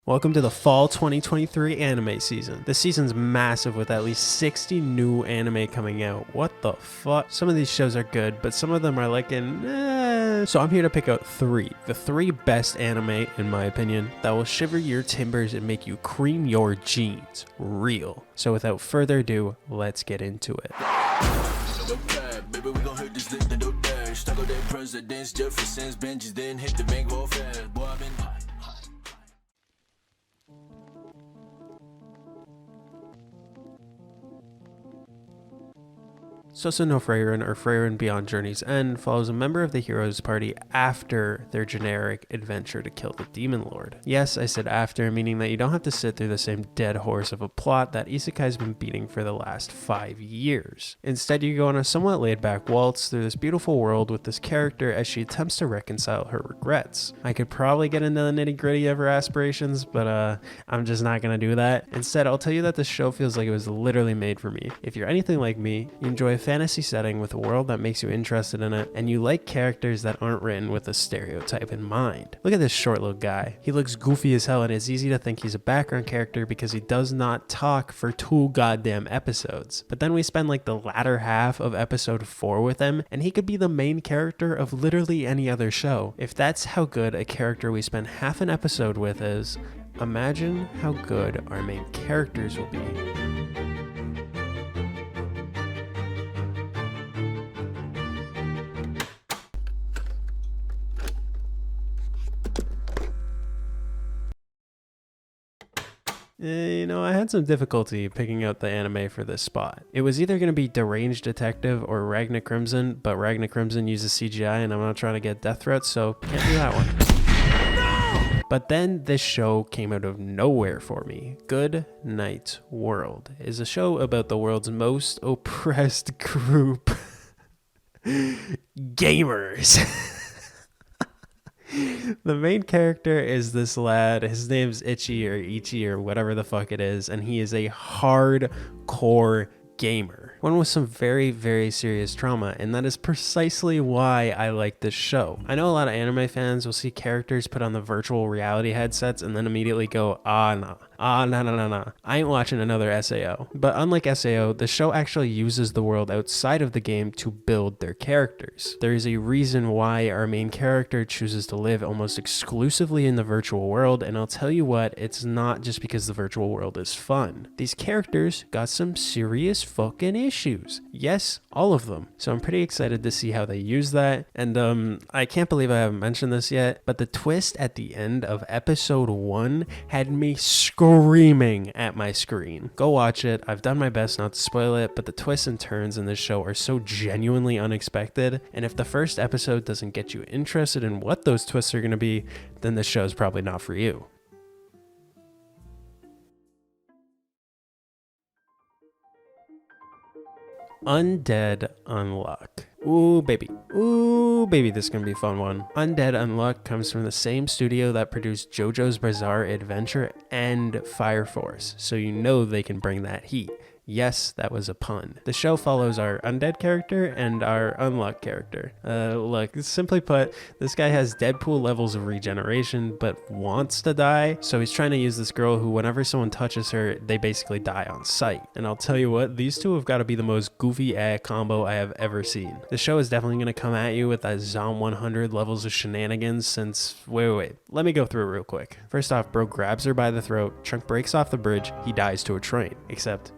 Welcome to the fall 2023 anime season. This season's massive with at least 60 new anime coming out. What the fuck? Some of these shows are good, but some of them are like So I'm here to pick out the three best anime, in my opinion, that will shiver your timbers and make you cream your jeans. Real. So without further ado, let's get into it. Sousou no Frieren, or Frieren Beyond Journey's End, follows a member of the hero's party after their generic adventure to kill the Demon Lord. Yes, I said after, meaning that you don't have to sit through the same dead horse of a plot that isekai's been beating for the last 5 years. Instead, you go on a somewhat laid-back waltz through this beautiful world with this character as she attempts to reconcile her regrets. I could probably get into the nitty-gritty of her aspirations, but I'm just not gonna do that. Instead, I'll tell you that this show feels like it was literally made for me. If you're anything like me, you enjoy a fantasy setting with a world that makes you interested in it, and you like characters that aren't written with a stereotype in mind. Look at this short little guy. He looks goofy as hell, and it's easy to think he's a background character because he does not talk for 2 goddamn episodes. But then we spend like the latter half of episode 4 with him, and he could be the main character of literally any other show. If that's how good a character we spend half an episode with is, imagine how good our main characters will be. I had some difficulty picking out the anime for this spot. It was either going to be Deranged Detective or Ragna Crimson, but Ragna Crimson uses CGI and I'm not trying to get death threats, so can't do that one. No! But then this show came out of nowhere for me. Good Night World is a show about the world's most oppressed group. Gamers. The main character is this lad. His name's Ichi or whatever the fuck it is, and he is a hardcore gamer. One with some very, very serious trauma, and that is precisely why I like this show. I know a lot of anime fans will see characters put on the virtual reality headsets and then immediately go, no. I ain't watching another SAO. But unlike SAO, the show actually uses the world outside of the game to build their characters. There is a reason why our main character chooses to live almost exclusively in the virtual world, and I'll tell you what, it's not just because the virtual world is fun. These characters got some serious fucking issues. Yes, all of them. So I'm pretty excited to see how they use that. And I can't believe I haven't mentioned this yet, but the twist at the end of episode 1 had me screaming at my screen. Go watch it. I've done my best not to spoil it, but the twists and turns in this show are so genuinely unexpected, and if the first episode doesn't get you interested in what those twists are going to be, then this show is probably not for you. Undead Unluck. Ooh baby, this is gonna be a fun one. Undead Unluck comes from the same studio that produced JoJo's Bizarre Adventure and Fire Force, so you know they can bring that heat. Yes, that was a pun. The show follows our undead character and our unluck character. Look, simply put, this guy has Deadpool levels of regeneration, but wants to die, so he's trying to use this girl who, whenever someone touches her, they basically die on sight. And I'll tell you what, these two have got to be the most goofy combo I have ever seen. The show is definitely going to come at you with that Zom 100 levels of shenanigans since... Wait, let me go through it real quick. First off, bro grabs her by the throat, Chunk breaks off the bridge, he dies to a train. Except,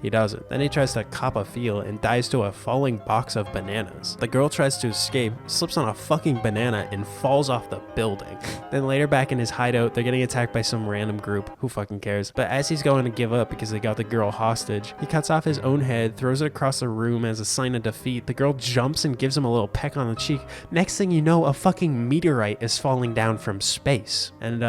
he doesn't. Then he tries to cop a feel and dies to a falling box of bananas. The girl tries to escape, slips on a fucking banana, and falls off the building. Then later back in his hideout, they're getting attacked by some random group. Who fucking cares? But as he's going to give up because they got the girl hostage, he cuts off his own head, throws it across the room as a sign of defeat. The girl jumps and gives him a little peck on the cheek. Next thing you know, a fucking meteorite is falling down from space. And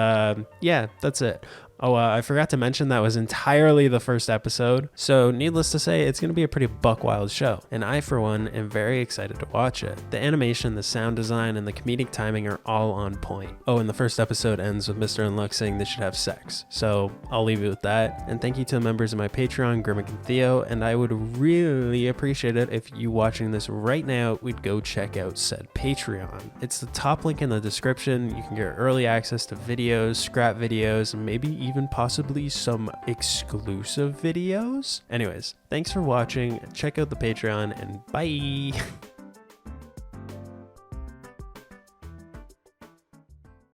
yeah, that's it. Oh, I forgot to mention that was entirely the first episode, so needless to say, it's going to be a pretty buck wild show, and I, for one, am very excited to watch it. The animation, the sound design, and the comedic timing are all on point. Oh, and the first episode ends with Mr. Unluck saying they should have sex, so I'll leave it with that, and thank you to the members of my Patreon, Grimmick and Theo, and I would really appreciate it if you watching this right now would go check out said Patreon. It's the top link in the description. You can get early access to videos, scrap videos, and maybe even possibly some exclusive videos. Anyways, thanks for watching. Check out the Patreon and bye.